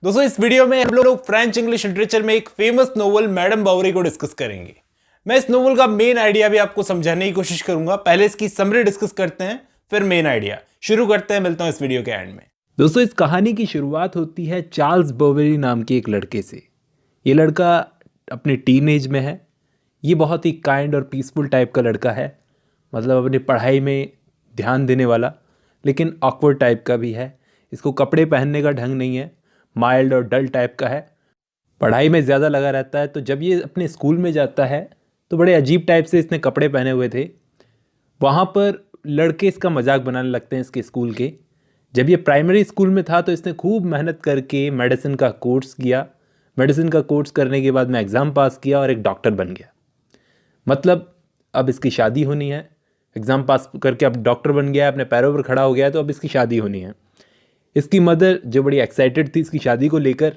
दोस्तों इस वीडियो में हम लोग फ्रेंच इंग्लिश लिटरेचर में एक फेमस नोवेल मैडम बावरी को डिस्कस करेंगे। मैं इस नोवेल का मेन आइडिया भी आपको समझाने की कोशिश करूंगा। पहले इसकी समरी डिस्कस करते हैं, फिर मेन आइडिया शुरू करते हैं। मिलता हूं इस वीडियो के एंड में। दोस्तों इस कहानी की शुरुआत होती है चार्ल्स बावरी नाम के एक लड़के से। ये लड़का अपने टीनेज में है। ये बहुत ही काइंड और पीसफुल टाइप का लड़का है, मतलब अपनी पढ़ाई में ध्यान देने वाला, लेकिन ऑकवर्ड टाइप का भी है। इसको कपड़े पहनने का ढंग नहीं है, माइल्ड और डल टाइप का है। पढ़ाई में ज़्यादा लगा रहता है। तो जब ये अपने स्कूल में जाता है तो बड़े अजीब टाइप से इसने कपड़े पहने हुए थे। वहाँ पर लड़के इसका मजाक बनाने लगते हैं इसके स्कूल के। जब ये प्राइमरी स्कूल में था तो इसने खूब मेहनत करके मेडिसिन का कोर्स किया। मेडिसिन का कोर्स करने के बाद में एग्ज़ाम पास किया और एक डॉक्टर बन गया। मतलब अब इसकी शादी होनी है। एग्ज़ाम पास करके अब डॉक्टर बन गया, अपने पैरों पर खड़ा हो गया, तो अब इसकी शादी होनी है। इसकी मदर जो बड़ी एक्साइटेड थी इसकी शादी को लेकर,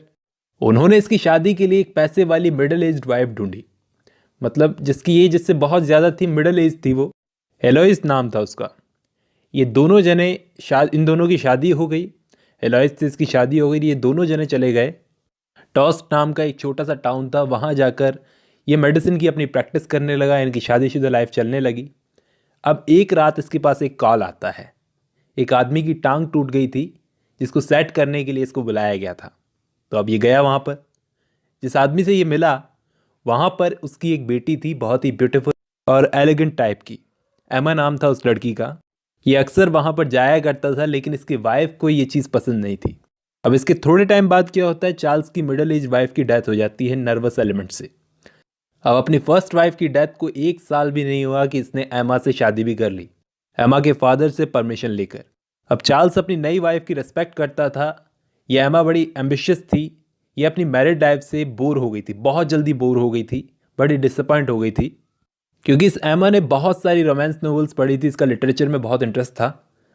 उन्होंने इसकी शादी के लिए एक पैसे वाली मिडिल एज वाइफ ढूंढी। मतलब जिसकी एज इससे बहुत ज़्यादा थी, मिडिल एज थी वो। एलोइस नाम था उसका। ये दोनों जने इन दोनों की शादी हो गई। एलोइस से इसकी शादी हो गई। ये दोनों जने चले गए। टॉस्ट नाम का एक छोटा सा टाउन था, वहाँ जाकर ये मेडिसिन की अपनी प्रैक्टिस करने लगा। इनकी शादीशुदा लाइफ चलने लगी। अब एक रात इसके पास एक कॉल आता है। एक आदमी की टांग टूट गई थी, जिसको सेट करने के लिए इसको बुलाया गया था। तो अब ये गया वहाँ पर। जिस आदमी से ये मिला, वहाँ पर उसकी एक बेटी थी, बहुत ही ब्यूटीफुल और एलिगेंट टाइप की। एमा नाम था उस लड़की का। ये अक्सर वहाँ पर जाया करता था, लेकिन इसकी वाइफ को ये चीज़ पसंद नहीं थी। अब इसके थोड़े टाइम बाद क्या होता है, चार्ल्स की मिडिल एज वाइफ की डेथ हो जाती है नर्वस एलिमेंट से। अब अपनी फर्स्ट वाइफ की डेथ को 1 साल भी नहीं हुआ कि इसने एमा से शादी भी कर ली, एमा के फादर से परमिशन लेकर। अब चार्ल्स अपनी नई वाइफ की रिस्पेक्ट करता था। ये एमा बड़ी एम्बिशियस थी। ये अपनी मैरिड लाइफ से बोर हो गई थी, बहुत जल्दी बोर हो गई थी, बड़ी डिसअपॉइंट हो गई थी। क्योंकि इस एमा ने बहुत सारी रोमांस नॉवेल्स पढ़ी थी, इसका लिटरेचर में बहुत इंटरेस्ट था,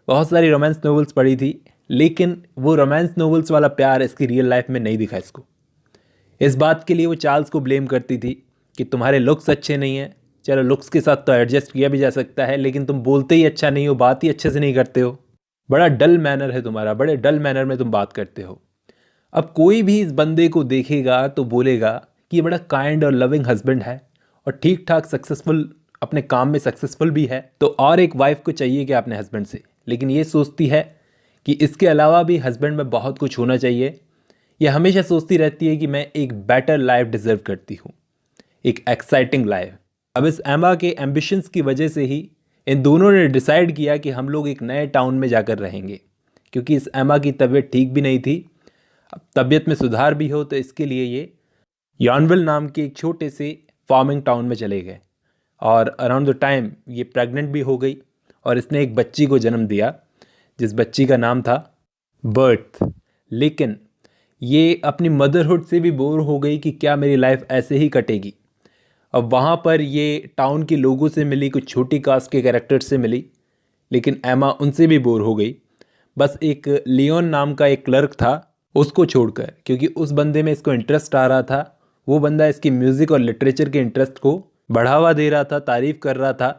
बहुत सारी रोमांस नॉवेल्स पढ़ी थी, लेकिन वो रोमांस नॉवेल्स वाला प्यार इसकी रियल लाइफ में नहीं दिखा इसको। इस बात के लिए वो चार्ल्स को ब्लेम करती थी कि तुम्हारे लुक्स अच्छे नहीं हैं। चलो लुक्स के साथ तो एडजस्ट किया भी जा सकता है, लेकिन तुम बोलते ही अच्छा नहीं हो, बात ही अच्छे से नहीं करते हो, बड़ा डल मैनर है तुम्हारा, बड़े डल मैनर में तुम बात करते हो। अब कोई भी इस बंदे को देखेगा तो बोलेगा कि ये बड़ा काइंड और लविंग हस्बैंड है और ठीक ठाक सक्सेसफुल, अपने काम में सक्सेसफुल भी है, तो और एक वाइफ को चाहिए क्या अपने हस्बैंड से। लेकिन ये सोचती है कि इसके अलावा भी हस्बैंड में बहुत कुछ होना चाहिए। यह हमेशा सोचती रहती है कि मैं एक बेटर लाइफ डिजर्व करती हूँ, एक एक्साइटिंग लाइफ। अब इस एमा के एम्बिशंस की वजह से ही इन दोनों ने डिसाइड किया कि हम लोग एक नए टाउन में जाकर रहेंगे। क्योंकि इस एमा की तबीयत ठीक भी नहीं थी। अब तबीयत में सुधार भी हो तो इसके लिए ये यॉर्नविल नाम के एक छोटे से फार्मिंग टाउन में चले गए। और अराउंड द टाइम ये प्रेग्नेंट भी हो गई और इसने एक बच्ची को जन्म दिया, जिस बच्ची का नाम था बर्थ। लेकिन ये अपनी मदरहुड से भी बोर हो गई कि क्या मेरी लाइफ ऐसे ही कटेगी। अब वहाँ पर ये टाउन के लोगों से मिली, कुछ छोटी कास्ट के कैरेक्टर से मिली, लेकिन एमा उनसे भी बोर हो गई। बस एक लियोन नाम का एक क्लर्क था, उसको छोड़कर, क्योंकि उस बंदे में इसको इंटरेस्ट आ रहा था। वो बंदा इसकी म्यूज़िक और लिटरेचर के इंटरेस्ट को बढ़ावा दे रहा था, तारीफ़ कर रहा था।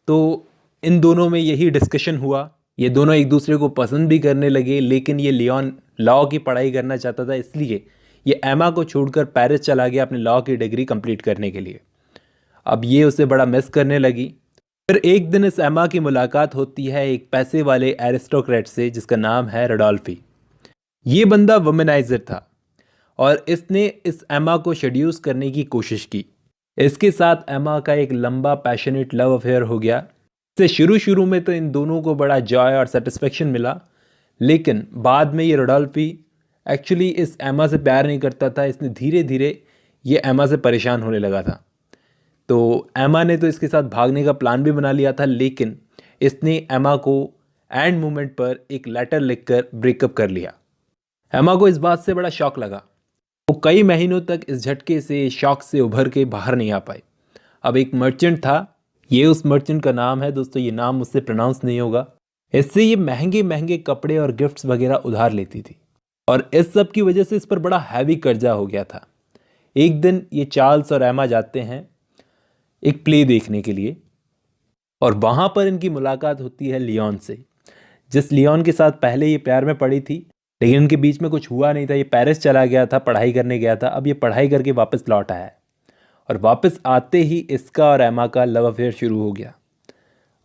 तो इन दोनों में यही डिस्कशन हुआ। ये दोनों एक दूसरे को पसंद भी करने लगे, लेकिन ये लियोन लॉ की पढ़ाई करना चाहता था, इसलिए ये एमा को छोड़कर पेरिस चला गया अपने लॉ की डिग्री कंप्लीट करने के लिए। अब ये उसे बड़ा मिस करने लगी। फिर एक दिन इस एमा की मुलाकात होती है एक पैसे वाले एरिस्टोक्रेट से, जिसका नाम है रोडोल्फी। ये बंदा वुमेनाइजर था और इसने इस एमा को सेड्यूस करने की कोशिश की। इसके साथ एमा का एक लंबा पैशनेट लव अफेयर हो गया। इससे शुरू में तो इन दोनों को बड़ा जॉय और सेटिस्फेक्शन मिला, लेकिन बाद में ये रोडोल्फी एक्चुअली इस एमा से प्यार नहीं करता था। इसने धीरे धीरे ये एमा से परेशान होने लगा था। तो एमा ने तो इसके साथ भागने का प्लान भी बना लिया था, लेकिन इसने एमा को एंड मोमेंट पर एक लेटर लिखकर ब्रेकअप कर लिया। एमा को इस बात से बड़ा शॉक लगा। वो कई महीनों तक इस झटके से, शॉक से उभर के बाहर नहीं आ पाई। अब एक मर्चेंट था, ये उस मर्चेंट का नाम है, दोस्तों ये नाम मुझसे प्रोनाउंस नहीं होगा। इससे ये महंगे महंगे कपड़े और गिफ्ट्स वगैरह उधार लेती थी और इस सब की वजह से इस पर बड़ा हैवी कर्जा हो गया था। एक दिन ये चार्ल्स और एमा जाते हैं एक प्ले देखने के लिए और वहाँ पर इनकी मुलाकात होती है लियोन से, जिस लियोन के साथ पहले ये प्यार में पड़ी थी लेकिन इनके बीच में कुछ हुआ नहीं था। ये पेरिस चला गया था, पढ़ाई करने गया था। अब ये पढ़ाई करके वापस लौट आया है और वापस आते ही इसका और एमा का लव अफेयर शुरू हो गया।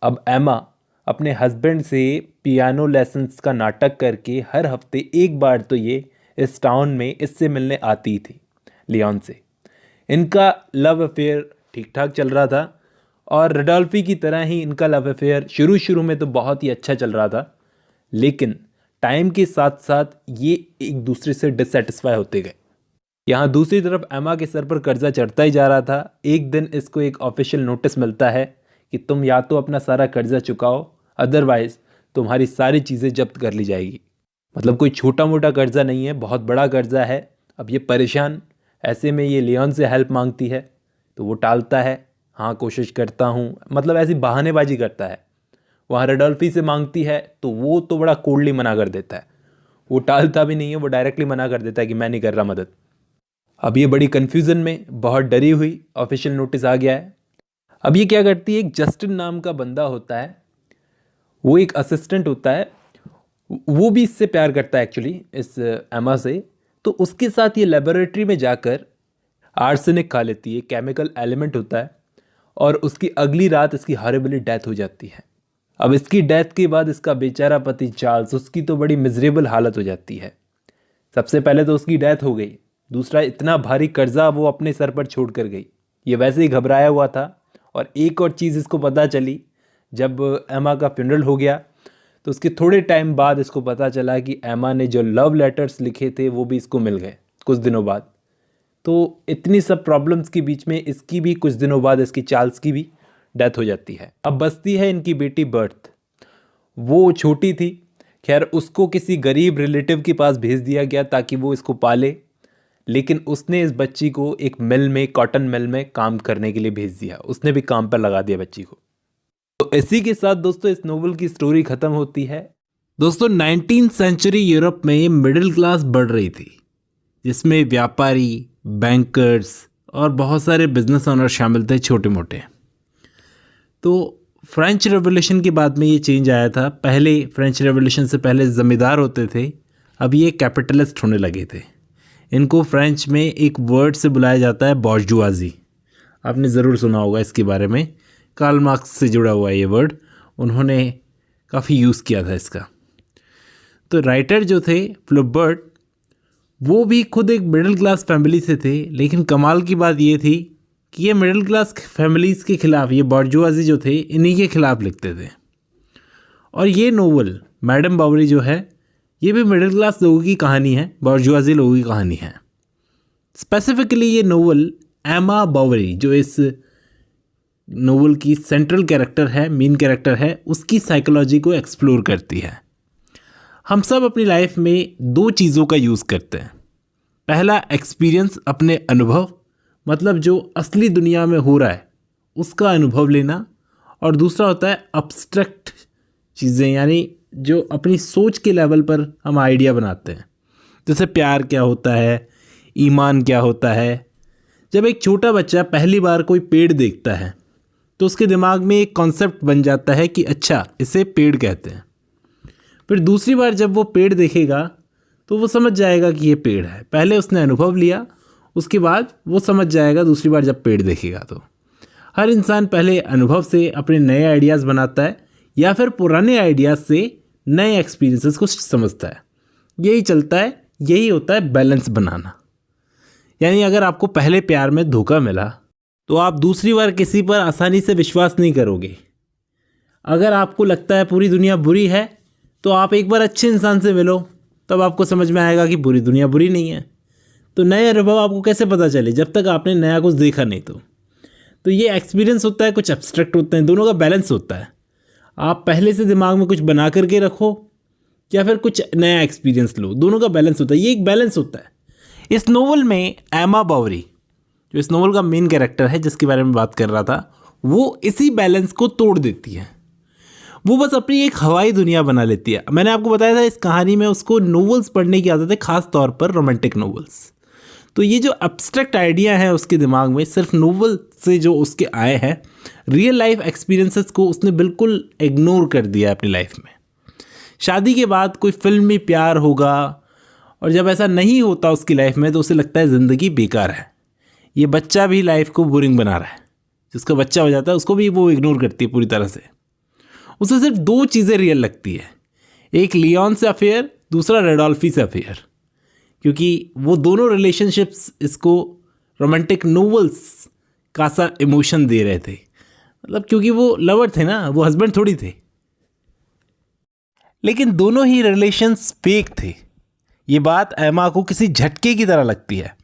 अब एमा अपने हस्बैंड से पियानो लेसन्स का नाटक करके हर हफ्ते एक बार तो ये इस टाउन में इससे मिलने आती थी, लियोन से। इनका लव अफेयर ठीक ठाक चल रहा था और रडोल्फी की तरह ही इनका लव अफेयर शुरू में तो बहुत ही अच्छा चल रहा था, लेकिन टाइम के साथ साथ ये एक दूसरे से डिससेटिस्फाई होते गए। यहाँ दूसरी तरफ एमा के सर पर कर्जा चढ़ता ही जा रहा था। एक दिन इसको एक ऑफिशियल नोटिस मिलता है कि तुम या तो अपना सारा कर्जा चुकाओ, अदरवाइज तुम्हारी सारी चीज़ें जब्त कर ली जाएगी। मतलब कोई छोटा मोटा कर्जा नहीं है, बहुत बड़ा कर्जा है। अब ये परेशान, ऐसे में ये लियोन से हेल्प मांगती है तो वो टालता है, हाँ कोशिश करता हूँ, मतलब ऐसी बहानेबाजी करता है। वहाँ रडोल्फी से मांगती है तो वो तो बड़ा कोल्डली मना कर देता है। वो टालता भी नहीं है, वो डायरेक्टली मना कर देता है कि मैं नहीं कर रहा मदद। अब ये बड़ी कन्फ्यूज़न में, बहुत डरी हुई, ऑफिशियल नोटिस आ गया है। अब ये क्या करती है, एक जस्टिन नाम का बंदा होता है, वो एक असिस्टेंट होता है, वो भी इससे प्यार करता है एक्चुअली, इस एमा से। तो उसके साथ ये लेबोरेटरी में जाकर आर्सेनिक खा लेती है, केमिकल एलिमेंट होता है, और उसकी अगली रात इसकी हॉरिबली डेथ हो जाती है। अब इसकी डेथ के बाद इसका बेचारा पति चार्ल्स, उसकी तो बड़ी मिजरेबल हालत हो जाती है। सबसे पहले तो उसकी डेथ हो गई, दूसरा इतना भारी कर्जा वो अपने सर पर छोड़ कर गई। ये वैसे ही घबराया हुआ था। और एक और चीज़ इसको पता चली, जब एमा का फ्यूनरल हो गया तो उसके थोड़े टाइम बाद इसको पता चला कि एमा ने जो लव लेटर्स लिखे थे वो भी इसको मिल गए कुछ दिनों बाद। तो इतनी सब प्रॉब्लम्स के बीच में इसकी भी कुछ दिनों बाद, इसकी चार्ल्स की भी डेथ हो जाती है। अब बचती है इनकी बेटी बर्थ। वो छोटी थी, खैर उसको किसी गरीब रिलेटिव के पास भेज दिया गया ताकि वो इसको पाले, लेकिन उसने इस बच्ची को एक मिल में, कॉटन मिल में काम करने के लिए भेज दिया। उसने भी काम पर लगा दिया बच्ची को। तो इसी के साथ दोस्तों इस नोवेल की स्टोरी खत्म होती है। दोस्तों 19th सेंचुरी यूरोप में मिडिल क्लास बढ़ रही थी, जिसमें व्यापारी, बैंकर्स और बहुत सारे बिजनेस ओनर शामिल थे, छोटे मोटे। तो फ्रेंच रेवोल्यूशन के बाद में ये चेंज आया था। पहले फ्रेंच रेवोल्यूशन से पहले ज़मींदार होते थे, अब ये कैपिटलिस्ट होने लगे थे। इनको फ्रेंच में एक वर्ड से बुलाया जाता है, बॉर्जुआजी। आपने ज़रूर सुना होगा इसके बारे में, कार्ल मार्क्स से जुड़ा हुआ है ये वर्ड, उन्होंने काफ़ी यूज़ किया था इसका। तो राइटर जो थे फ्लुबर्ट, वो भी खुद एक मिडिल क्लास फैमिली से थे, लेकिन कमाल की बात ये थी कि ये मिडिल क्लास फैमिलीज़ के ख़िलाफ़, ये बॉर्जुआजी जो थे, इन्हीं के ख़िलाफ़ लिखते थे। और ये नोवेल मैडम बावरी जो है, ये भी मिडिल क्लास लोगों की कहानी है, बॉर्जुआजी लोगों की कहानी है। स्पेसिफिकली ये नोवेल एमा बावरी, जो इस नोवेल की सेंट्रल कैरेक्टर है, मेन कैरेक्टर है, उसकी साइकोलॉजी को एक्सप्लोर करती है। हम सब अपनी लाइफ में दो चीज़ों का यूज़ करते हैं। पहला एक्सपीरियंस, अपने अनुभव, मतलब जो असली दुनिया में हो रहा है उसका अनुभव लेना, और दूसरा होता है अब्स्ट्रैक्ट चीज़ें, यानी जो अपनी सोच के लेवल पर हम आइडिया बनाते हैं। जैसे प्यार क्या होता है, ईमान क्या होता है। जब एक छोटा बच्चा पहली बार कोई पेड़ देखता है तो उसके दिमाग में एक कॉन्सेप्ट बन जाता है कि अच्छा, इसे पेड़ कहते हैं। फिर दूसरी बार जब वो पेड़ देखेगा तो वो समझ जाएगा कि ये पेड़ है। पहले उसने अनुभव लिया, उसके बाद वो समझ जाएगा दूसरी बार जब पेड़ देखेगा। तो हर इंसान पहले अनुभव से अपने नए आइडियाज़ बनाता है, या फिर पुराने आइडियाज़ से नए एक्सपीरियंसेस को समझता है। यही चलता है, यही होता है बैलेंस बनाना। यानी अगर आपको पहले प्यार में धोखा मिला तो आप दूसरी बार किसी पर आसानी से विश्वास नहीं करोगे। अगर आपको लगता है पूरी दुनिया बुरी है तो आप एक बार अच्छे इंसान से मिलो, तब आपको समझ में आएगा कि पूरी दुनिया बुरी नहीं है। तो नए अनुभव आपको कैसे पता चले, जब तक आपने नया कुछ देखा नहीं। तो ये एक्सपीरियंस होता है, कुछ एब्स्ट्रैक्ट होते हैं, दोनों का बैलेंस होता है। आप पहले से दिमाग में कुछ बना करके रखो या फिर कुछ नया एक्सपीरियंस लो, दोनों का बैलेंस होता है। ये एक बैलेंस होता है। इस नोवेल में एमा बावरी, जो इस नोवेल का मेन कैरेक्टर है जिसके बारे में बात कर रहा था, वो इसी बैलेंस को तोड़ देती है। वो बस अपनी एक हवाई दुनिया बना लेती है। मैंने आपको बताया था इस कहानी में उसको नोवेल्स पढ़ने की आदत है, ख़ास तौर पर रोमांटिक नोवेल्स। तो ये जो एब्स्ट्रैक्ट आइडिया है उसके दिमाग में, सिर्फ नोवेल से जो उसके आए हैं, रियल लाइफ एक्सपीरियंसेस को उसने बिल्कुल इग्नोर कर दिया अपनी लाइफ में। शादी के बाद कोई फिल्मी प्यार होगा, और जब ऐसा नहीं होता उसकी लाइफ में तो उसे लगता है ज़िंदगी बेकार है। ये बच्चा भी लाइफ को बोरिंग बना रहा है। जिसका बच्चा हो जाता है उसको भी वो इग्नोर करती है पूरी तरह से। उसे सिर्फ दो चीज़ें रियल लगती है, एक लियोन से अफेयर, दूसरा रेडोल्फी से अफेयर, क्योंकि वो दोनों रिलेशनशिप्स इसको रोमांटिक नोवेल्स का सा इमोशन दे रहे थे। मतलब क्योंकि वो लवर थे ना, वो हस्बैंड थोड़ी थे। लेकिन दोनों ही रिलेशंस फेक थे। ये बात एमा को किसी झटके की तरह लगती है।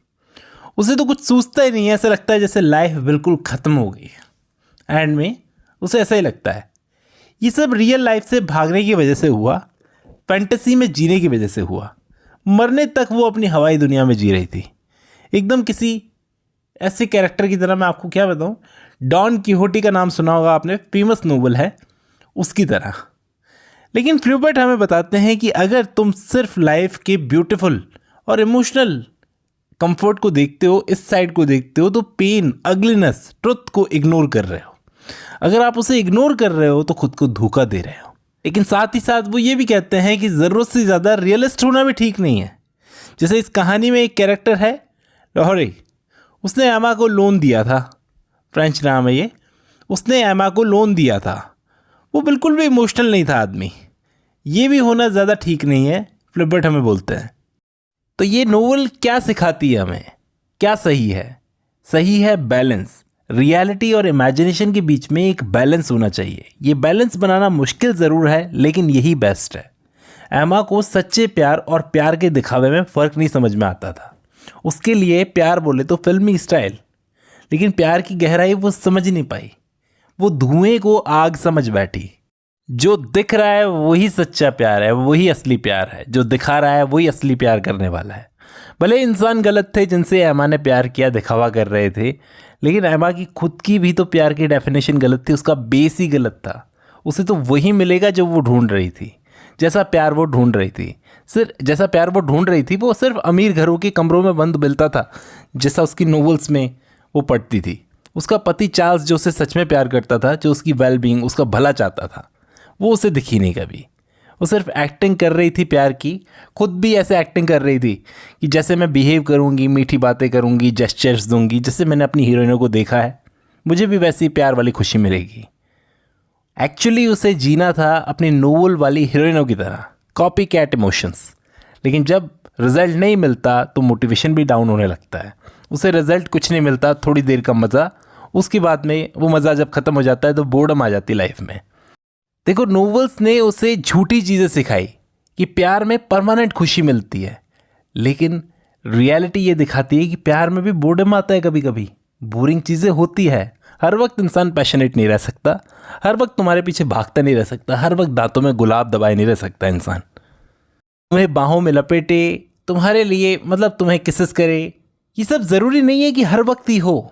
उसे तो कुछ सूझता ही नहीं है, ऐसा लगता है जैसे लाइफ बिल्कुल ख़त्म हो गई है। एंड में उसे ऐसा ही लगता है। ये सब रियल लाइफ से भागने की वजह से हुआ, फैंटेसी में जीने की वजह से हुआ। मरने तक वो अपनी हवाई दुनिया में जी रही थी, एकदम किसी ऐसे कैरेक्टर की तरह। मैं आपको क्या बताऊं, डॉन किहोटी का नाम सुना होगा आपने, फेमस नोवेल है, उसकी तरह। लेकिन फ्लूबर्ट हमें बताते हैं कि अगर तुम सिर्फ लाइफ के ब्यूटीफुल और इमोशनल कंफर्ट को देखते हो, इस साइड को देखते हो, तो पेन, अगलीनेस, ट्रुथ को इग्नोर कर रहे हो। अगर आप उसे इग्नोर कर रहे हो तो खुद को धोखा दे रहे हो। लेकिन साथ ही साथ वो ये भी कहते हैं कि ज़रूरत से ज़्यादा रियलिस्ट होना भी ठीक नहीं है। जैसे इस कहानी में एक कैरेक्टर है लॉहरे, उसने एमा को लोन दिया था, फ्रेंच नाम है ये। उसने एमा को लोन दिया था, वो बिल्कुल भी इमोशनल नहीं था आदमी। ये भी होना ज़्यादा ठीक नहीं है, फ्लिबर्ट हमें बोलते हैं। तो ये नोवेल क्या सिखाती है हमें, क्या सही है? सही है बैलेंस। रियलिटी और इमेजिनेशन के बीच में एक बैलेंस होना चाहिए। ये बैलेंस बनाना मुश्किल ज़रूर है, लेकिन यही बेस्ट है। एमा को सच्चे प्यार और प्यार के दिखावे में फ़र्क नहीं समझ में आता था। उसके लिए प्यार बोले तो फिल्मी स्टाइल, लेकिन प्यार की गहराई वो समझ नहीं पाई। वो धुएं को आग समझ बैठी। जो दिख रहा है वही सच्चा प्यार है, वही असली प्यार है। जो दिखा रहा है वही असली प्यार करने वाला है। भले इंसान गलत थे जिनसे एमा ने प्यार किया, दिखावा कर रहे थे, लेकिन एमा की खुद की भी तो प्यार की डेफिनेशन गलत थी। उसका बेस ही गलत था। उसे तो वही मिलेगा जो वो ढूंढ रही थी, जैसा प्यार वो ढूंढ रही थी। जैसा प्यार वो ढूंढ रही थी वो सिर्फ अमीर घरों के कमरों में बंद मिलता था, जैसा उसकी नोवेल्स में वो पढ़ती थी। उसका पति चार्ल्स जो उसे सच में प्यार करता था, जो उसकी वेलबींग, उसका भला चाहता था, वो उसे दिखी नहीं कभी। वो सिर्फ एक्टिंग कर रही थी प्यार की। खुद भी ऐसे एक्टिंग कर रही थी कि जैसे मैं बिहेव करूँगी, मीठी बातें करूँगी, जेस्चर्स दूंगी, जैसे मैंने अपनी हीरोइनों को देखा है, मुझे भी वैसी प्यार वाली खुशी मिलेगी। एक्चुअली उसे जीना था अपनी नोवेल वाली हीरोइनों की तरह, कॉपी कैट इमोशंस। लेकिन जब रिजल्ट नहीं मिलता तो मोटिवेशन भी डाउन होने लगता है। उसे रिजल्ट कुछ नहीं मिलता, थोड़ी देर का मज़ा, उसके बाद में वो मज़ा जब ख़त्म हो जाता है तो बोर्डम आ जाती लाइफ में। देखो, नोवेल्स ने उसे झूठी चीज़ें सिखाई कि प्यार में परमानेंट खुशी मिलती है, लेकिन रियलिटी ये दिखाती है कि प्यार में भी बोर्डम आता है, कभी कभी बोरिंग चीज़ें होती है। हर वक्त इंसान पैशनेट नहीं रह सकता, हर वक्त तुम्हारे पीछे भागता नहीं रह सकता, हर वक्त दांतों में गुलाब दबाए नहीं रह सकता इंसान। तुम्हें बाहों में लपेटे, तुम्हारे लिए मतलब तुम्हें किसेस करे, ये सब ज़रूरी नहीं है कि हर वक्त ही हो।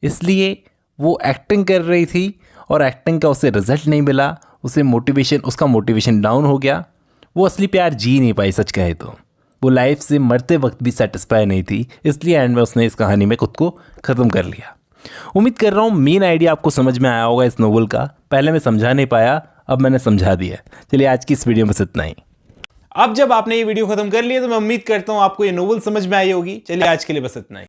इसलिए वो एक्टिंग कर रही थी और एक्टिंग का उसे रिजल्ट नहीं मिला, उसका मोटिवेशन डाउन हो गया। वो असली प्यार जी नहीं पाई। सच कहे तो वो लाइफ से मरते वक्त भी सेटिस्फाई नहीं थी, इसलिए एंड में उसने इस कहानी में खुद को ख़त्म कर लिया। उम्मीद कर रहा हूँ मेन आइडिया आपको समझ में आया होगा इस नोवेल का। पहले मैं समझा नहीं पाया, अब मैंने समझा दिया। चलिए आज की इस वीडियो में बस इतना ही। अब जब आपने ये वीडियो खत्म कर लिया तो मैं उम्मीद करता हूँ आपको ये नोवेल समझ में आई होगी। चलिए आज के लिए बस इतना ही।